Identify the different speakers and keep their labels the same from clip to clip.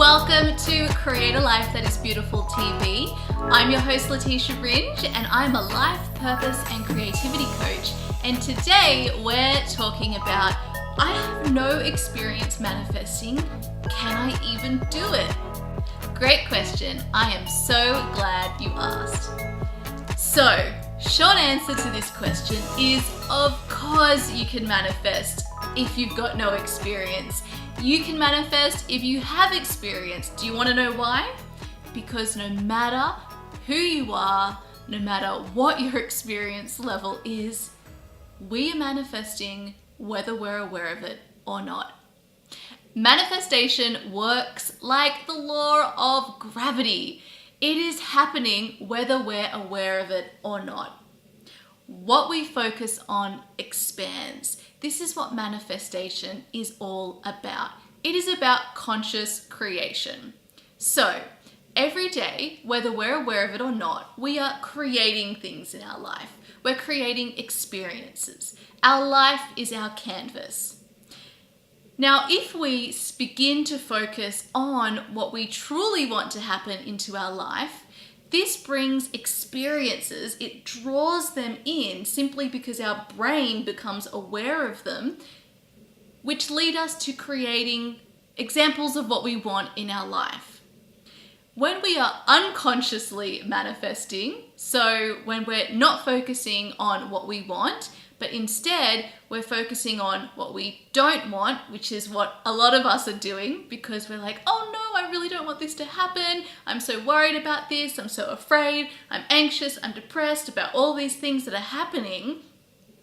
Speaker 1: Welcome to Create a Life That Is Beautiful TV. I'm your host Letitia Ringe and I'm a life, purpose and creativity coach. And today we're talking about, I have no experience manifesting, can I even do it? Great question. I am so glad you asked. So, short answer to this question is, of course you can manifest if you've got no experience. You can manifest if you have experience. Do you want to know why? Because no matter who you are, no matter what your experience level is, we are manifesting whether we're aware of it or not. Manifestation works like the law of gravity. It is happening whether we're aware of it or not. What we focus on expands. This is what manifestation is all about. It is about conscious creation. So, every day, whether we're aware of it or not, we are creating things in our life. We're creating experiences. Our life is our canvas. Now, if we begin to focus on what we truly want to happen into our life, this brings experiences, it draws them in simply because our brain becomes aware of them, which lead us to creating examples of what we want in our life. When we are unconsciously manifesting, so when we're not focusing on what we want, but instead we're focusing on what we don't want, which is what a lot of us are doing because we're like, oh no, I really don't want this to happen. I'm so worried about this. I'm so afraid. I'm anxious. I'm depressed about all these things that are happening.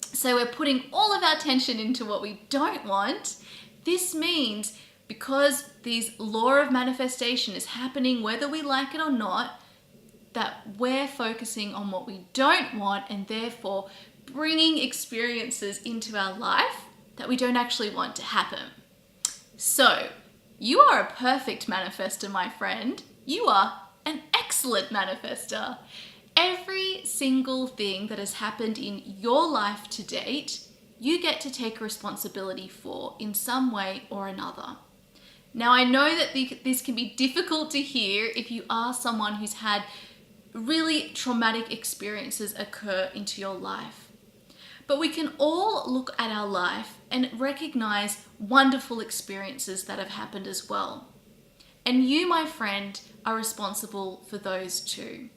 Speaker 1: So we're putting all of our attention into what we don't want. This means because this law of manifestation is happening whether we like it or not, that we're focusing on what we don't want and therefore bringing experiences into our life that we don't actually want to happen. So, you are a perfect manifester, my friend. You are an excellent manifester. Every single thing that has happened in your life to date, you get to take responsibility for in some way or another. Now, I know that this can be difficult to hear if you are someone who's had really traumatic experiences occur into your life. But we can all look at our life and recognize wonderful experiences that have happened as well. And you, my friend, are responsible for those too.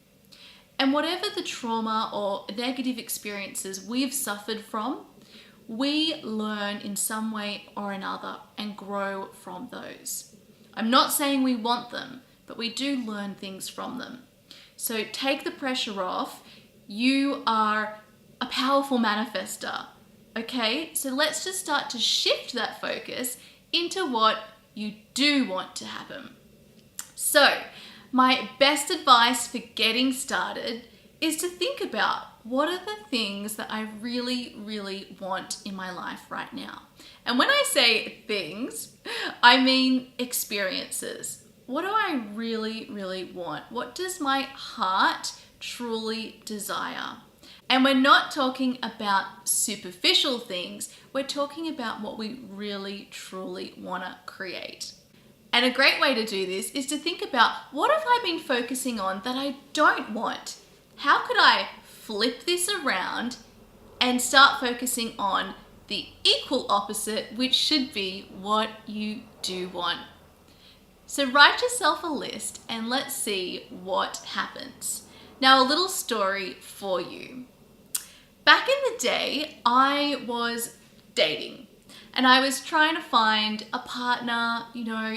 Speaker 1: And whatever the trauma or negative experiences we've suffered from, we learn in some way or another and grow from those. I'm not saying we want them, but we do learn things from them. So take the pressure off. You are a powerful manifester. Okay, so let's just start to shift that focus into what you do want to happen. So, my best advice for getting started is to think about what are the things that I really, really want in my life right now. And when I say things, I mean experiences. What do I really, really want? What does my heart truly desire? And we're not talking about superficial things, we're talking about what we really, truly want to create. And a great way to do this is to think about, what have I been focusing on that I don't want? How could I flip this around and start focusing on the equal opposite, which should be what you do want? So write yourself a list and let's see what happens. Now, a little story for you. Back in the day, I was dating and I was trying to find a partner,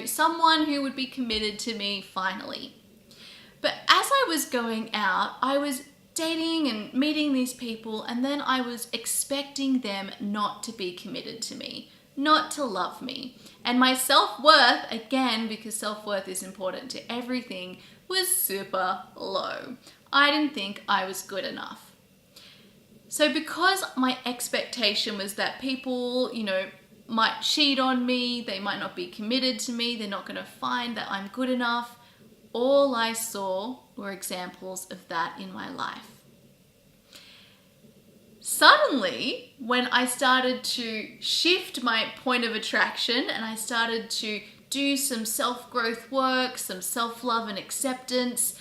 Speaker 1: someone who would be committed to me finally. But as I was going out, I was dating and meeting these people, and then I was expecting them not to be committed to me, not to love me. And my self-worth, again, because self-worth is important to everything, was super low. I didn't think I was good enough. So because my expectation was that people, might cheat on me, they might not be committed to me, they're not going to find that I'm good enough, all I saw were examples of that in my life. Suddenly, when I started to shift my point of attraction and I started to do some self-growth work, some self-love and acceptance,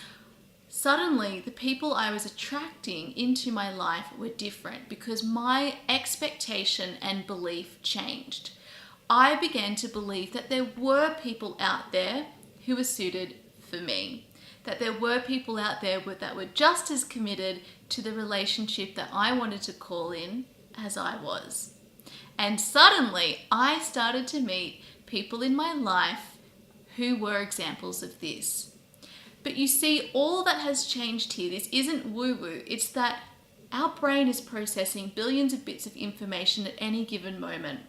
Speaker 1: suddenly the people I was attracting into my life were different because my expectation and belief changed. I began to believe that there were people out there who were suited for me, that there were people out there that were just as committed to the relationship that I wanted to call in as I was. And suddenly I started to meet people in my life who were examples of this. But you see, all that has changed here, this isn't woo-woo, it's that our brain is processing billions of bits of information at any given moment.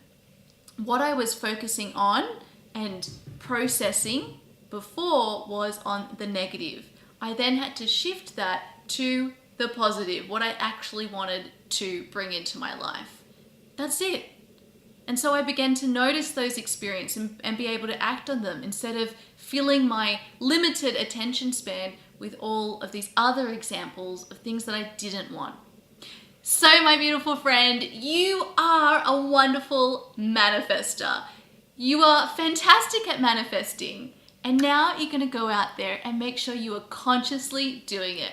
Speaker 1: What I was focusing on and processing before was on the negative. I then had to shift that to the positive, what I actually wanted to bring into my life. That's it. And so I began to notice those experiences and be able to act on them instead of filling my limited attention span with all of these other examples of things that I didn't want. So my beautiful friend, you are a wonderful manifester. You are fantastic at manifesting. And now you're going to go out there and make sure you are consciously doing it.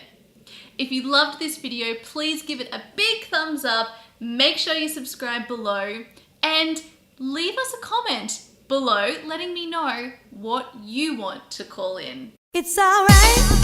Speaker 1: If you loved this video, please give it a big thumbs up. Make sure you subscribe below. And leave us a comment below letting me know what you want to call in.
Speaker 2: It's alright.